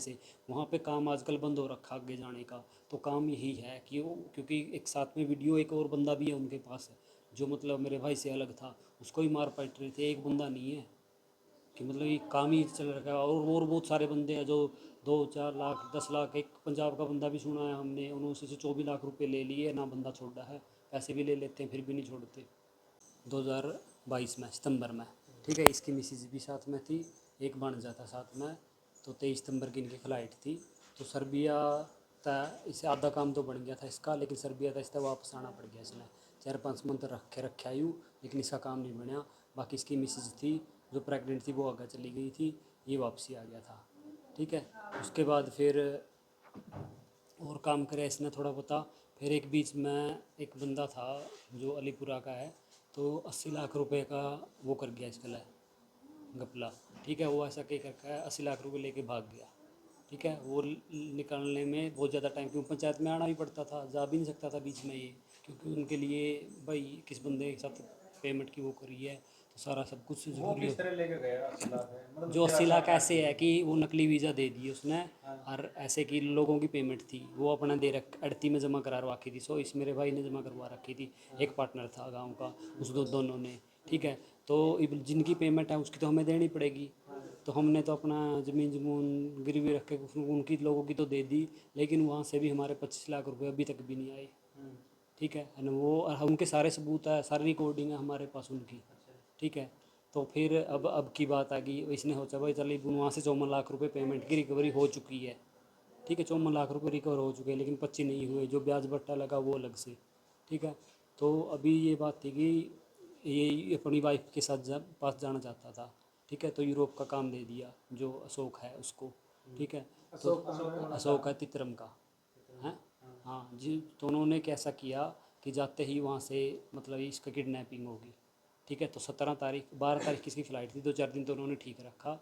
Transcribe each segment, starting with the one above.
से। वहाँ पे काम आजकल बंद हो रखा आगे जाने का। तो काम यही है कि वो, क्योंकि एक साथ में वीडियो एक और बंदा भी है उनके पास, जो मतलब मेरे भाई से अलग था, उसको ही मार पीट रहे थे, एक बंदा नहीं है कि मतलब ये काम ही चल रखा है। और बहुत सारे बंदे हैं जो 2-4 लाख 10 लाख, एक पंजाब का बंदा भी सुना है हमने, उन्होंने से 24 लाख रुपए ले लिए ना, बंदा छोड़ा है, पैसे भी ले लेते हैं फिर भी नहीं छोड़ते। 2022 में सितंबर में, ठीक है। इसकी मिसिज भी साथ में थी, एक भांजा था साथ में। तो 23 सितंबर की इनकी फ़्लाइट थी। तो सर्बिया था, इसे आधा काम तो बन गया था इसका, लेकिन सर्बिया था, इससे वापस आना पड़ गया इसने। 4-5 मंथ रखे आयु, लेकिन इसका काम नहीं बना। बाकी इसकी मिसिज थी जो प्रेग्नेंट थी, वो आगे चली गई थी, ये वापसी आ गया था, ठीक है। उसके बाद फिर और काम करे इसने थोड़ा बहुत। फिर एक बीच में एक बंदा था जो अलीपुरा का है, तो 80 लाख रुपए का वो कर गया इसके लिए घपला, ठीक है। वो ऐसा कहीं करके 80 लाख रुपए लेके भाग गया, ठीक है। वो निकालने में बहुत ज़्यादा टाइम, क्योंकि पंचायत में आना भी पड़ता था, जा भी नहीं सकता था बीच में ये, क्योंकि उनके लिए भाई किस बंदे के साथ पेमेंट की वो करी है, तो सारा सब कुछ वो ज़रूरी हो। किस तरह लेके गया 80 लाख है, मतलब जो क्या 80 लाख क्या ऐसे है कि वो नकली वीज़ा दे दिए उसने, हाँ। और ऐसे कि लोगों की पेमेंट थी वो अपना दे रख अड़ती में जमा करा रखी थी। सो इस मेरे भाई ने जमा करवा रखी थी, एक पार्टनर था गांव का, उस दोनों ने, ठीक है। तो जिनकी पेमेंट है उसकी तो हमें देनी पड़ेगी। तो हमने तो अपना ज़मीन जमून गिरवी रख के उनकी लोगों की तो दे दी, लेकिन वहाँ से भी हमारे 25 लाख रुपए अभी तक भी नहीं आए, ठीक है। और वो और उनके सारे सबूत है, सारी रिकॉर्डिंग है हमारे पास उनकी, ठीक है। तो फिर अब की बात आ गई, इसने सोचा भाई चल वहाँ से 54 लाख रुपए पेमेंट की रिकवरी हो चुकी है, ठीक है। 54 लाख रुपए रिकवर हो चुके हैं, लेकिन 25 नहीं हुए, जो ब्याज बट्टा लगा वो अलग से, ठीक है। तो अभी ये बात थी कि ये अपनी वाइफ के साथ पास जाना चाहता था, ठीक है। तो यूरोप का काम दे दिया जो अशोक है उसको, ठीक है। तो अशोक है तित्रम का है, हाँ जी। तो उन्होंने कैसा किया कि जाते ही वहाँ से मतलब इसका किडनैपिंग होगी, ठीक है। तो 17 तारीख 12 तारीख की इसकी फ़्लाइट थी, 2-4 दिन तो उन्होंने ठीक रखा।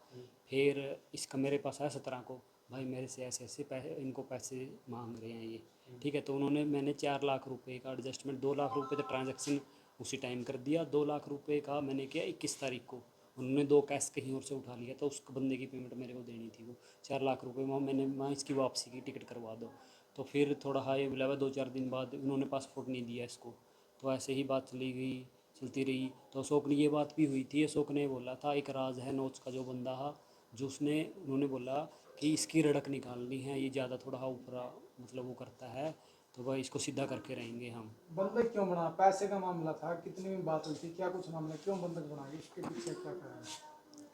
फिर इसका मेरे पास आया 17 को, भाई मेरे से ऐसे ऐसे पैसे, इनको पैसे मांग रहे हैं ये, ठीक है। तो उन्होंने, मैंने 4 लाख रुपए का एडजस्टमेंट, 2 लाख रुपए तो ट्रांजैक्शन उसी टाइम कर दिया, 2 लाख रुपए का मैंने किया 21 तारीख को। उन्होंने 2 कैश कहीं और से उठा लिया, तो उस बंदे की पेमेंट मेरे को देनी थी, वो 4 लाख रुपए वहाँ मैंने, वहाँ इसकी वापसी की टिकट करवा दो। तो फिर थोड़ा हाई बुलावा, 2-4 दिन बाद उन्होंने पासपोर्ट नहीं दिया इसको। तो ऐसे ही बात चली गई, चलती रही। तो अशोक ने ये बात भी हुई थी, अशोक ने बोला था, एक राज है नोच का जो बंदा था, जो उसने, उन्होंने बोला कि इसकी रड़क निकालनी है, ये ज़्यादा थोड़ा ऊपरा मतलब वो करता है, तो भाई इसको सीधा करके रहेंगे हम। बंधक क्यों बना? पैसे का मामला था, कितनी में बात हुई थी, क्या कुछ मामला, क्यों बंधक बना? इसके पीछे क्या कारण है?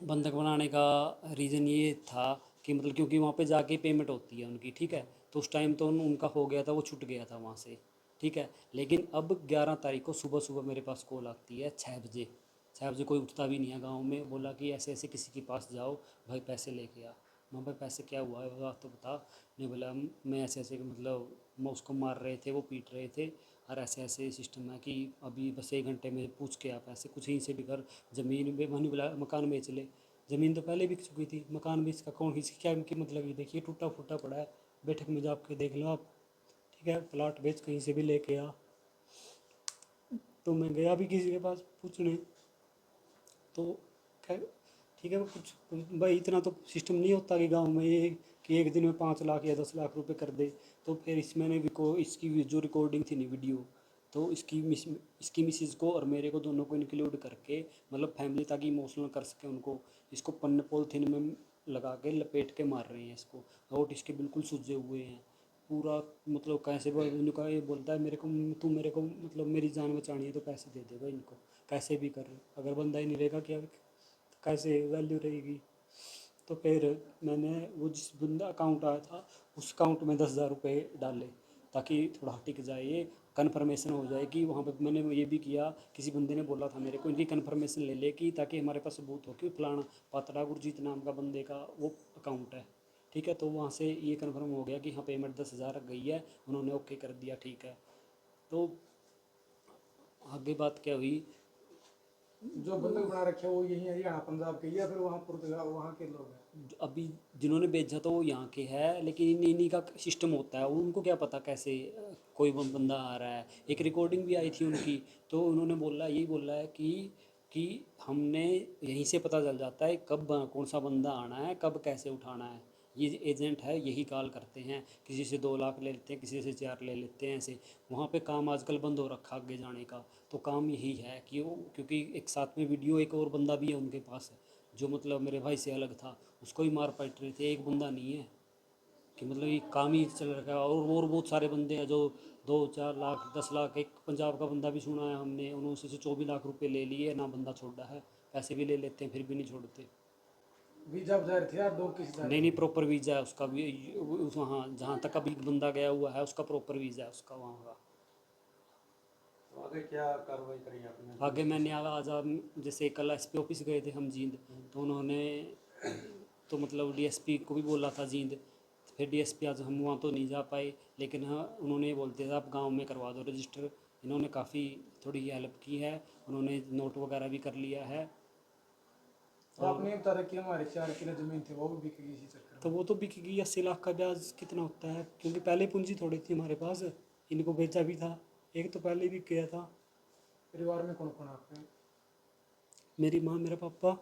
बंधक बनाने का रीज़न ये था कि मतलब क्योंकि वहाँ पे जाके पेमेंट होती है उनकी, ठीक है। तो उस टाइम तो उनका हो गया था, वो छूट गया था वहाँ से, ठीक है। लेकिन अब 11 तारीख को सुबह सुबह मेरे पास कॉल आती है 6 बजे। 6 बजे कोई उठता भी नहीं है गाँव में, बोला कि ऐसे ऐसे किसी के पास जाओ, भाई पैसे लेके आ। मैं भाई पैसे क्या हुआ है बात तो बता। नहीं बोला मैं ऐसे ऐसे मतलब मैं उसको मार रहे थे, वो पीट रहे थे, और ऐसे ऐसे सिस्टम है कि अभी बस 1 घंटे में पूछ के आप ऐसे कुछ ही से भी कर, ज़मीन भी मैंने बोला मकान बेच ले। ज़मीन तो पहले बिक चुकी थी, मकान बेच का कौन, इसकी क्या इनकी मतलब, ये देखिए टूटा फूटा पड़ा है, बैठक में जाके देख लो आप, ठीक है। प्लाट बेच कहीं से भी लेके आ। तो मैं गया भी किसी के पास पूछने, तो खैर ठीक है, वो कुछ भाई इतना तो सिस्टम नहीं होता कि गांव में ये कि एक दिन में 5 लाख या 10 लाख रुपए कर दे। तो फिर इसमें ने भी को इसकी जो रिकॉर्डिंग थी नहीं वीडियो, तो इसकी मिसिज़ को और मेरे को दोनों को इंक्लूड करके, मतलब फैमिली, ताकि इमोशनल कर सके उनको, इसको पन्ने पॉलिथीन में लगा के लपेट के मार रहे हैं इसको। होठ इसके बिल्कुल सूजे हुए हैं पूरा, मतलब कैसे इनका ये बोलता है मेरे को, तू मेरे को मतलब मेरी जान बचानी है तो पैसे दे दे भाई इनको, कैसे भी कर, अगर बंदा ही नहीं रहेगा क्या, कैसे वैल्यू रहेगी। तो फिर मैंने वो जिस बंदा अकाउंट आया था उस अकाउंट में 10,000 रुपये डाले, ताकि थोड़ा टिक जाए, ये कन्फर्मेशन हो जाए कि वहाँ पे। मैंने ये भी किया, किसी बंदे ने बोला था मेरे को इनकी कन्फर्मेशन ले ले, कि ताकि हमारे पास सबूत हो कि फलाना पात्रा गुरजीत नाम का बंदे का वो अकाउंट है, ठीक है। तो वहाँ से ये कन्फर्म हो गया कि हाँ पेमेंट 10,000 गई है, उन्होंने ओके कर दिया, ठीक है। तो आगे बात क्या हुई, जो बंधक बना रखे वो यही हरियाणा पंजाब के, या फिर वहाँ पुर्तगाल वहाँ के लोग हैं? अभी जिन्होंने भेजा तो वो यहाँ के है, लेकिन इन्हीं का सिस्टम होता है, उनको क्या पता कैसे कोई बंदा आ रहा है। एक रिकॉर्डिंग भी आई थी उनकी, तो उन्होंने बोला, यही बोला है कि हमने यहीं से पता चल जाता है कब कौन सा बंदा आना है, कब कैसे उठाना है। ये एजेंट है यही कॉल करते हैं, किसी से 2 लाख ले लेते हैं, किसी से 4 ले लेते हैं ऐसे। वहाँ पे काम आजकल बंद हो रखा आगे जाने का। तो काम यही है कि वो, क्योंकि एक साथ में वीडियो एक और बंदा भी है उनके पास, जो मतलब मेरे भाई से अलग था, उसको ही मार पीट रहे थे, एक बंदा नहीं है कि मतलब ये काम ही चल रखा है। और बहुत सारे बंदे हैं जो 2-4 लाख 10 लाख, एक पंजाब का बंदा भी सुना है हमने, उन्होंने उससे 24 लाख रुपए ले लिए ना, बंदा छोड़ा है, पैसे भी ले लेते हैं फिर भी नहीं छोड़ते। वीजा जा रहे थे यार, दो किस जा नहीं नहीं, प्रॉपर वीज़ा है उसका भी, वहाँ जहाँ तक अभी बंदा गया हुआ है उसका प्रॉपर वीज़ा है उसका वहाँ का। तो आगे क्या कार्रवाई करी आपने? आगे मैंने आज जैसे कल एसपी ऑफिस गए थे हम जींद, तो उन्होंने तो मतलब डीएसपी को भी बोला था जींद, फिर डीएसपी आज हम वहाँ तो नहीं जा पाए, लेकिन हाँ उन्होंने ये बोलते थे आप गांव में करवा दो रजिस्टर। इन्होंने काफ़ी थोड़ी हेल्प की है, उन्होंने नोट वगैरह भी कर लिया है। तो आपने ये बता रहा कि हमारे 4 किलो जमीन थी वो भी बिक गई इसी चक्कर तो में। वो तो बिक गई, 80 लाख का ब्याज कितना होता है, क्योंकि पहले पूंजी थोड़ी थी हमारे पास, इनको बेचा भी था, एक तो पहले बिक गया था। परिवार में कौन कौन आपके? मेरी माँ, मेरा पापा,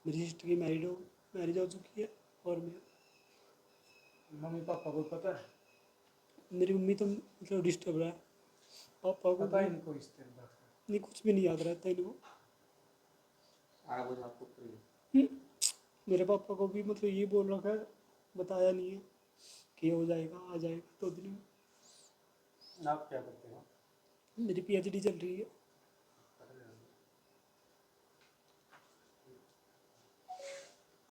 मेरी सिस्टर की मैरिज हो चुकी है, और मैं। मम्मी पापा को पता है? मेरी मम्मी तो मतलब डिस्टर्ब है, पापा को पता ही नहीं कोई इस तरह बात का। नहीं, कुछ भी नहीं याद रहता इनको। आगे कुछ आपको करिए। हम्म, मेरे पापा को भी मतलब ये बोल रखा है, बताया नहीं है कि हो जाएगा आ जाएगा 2 दिन में। आप क्या करते हो? मेरी पीएचडी चल रही है।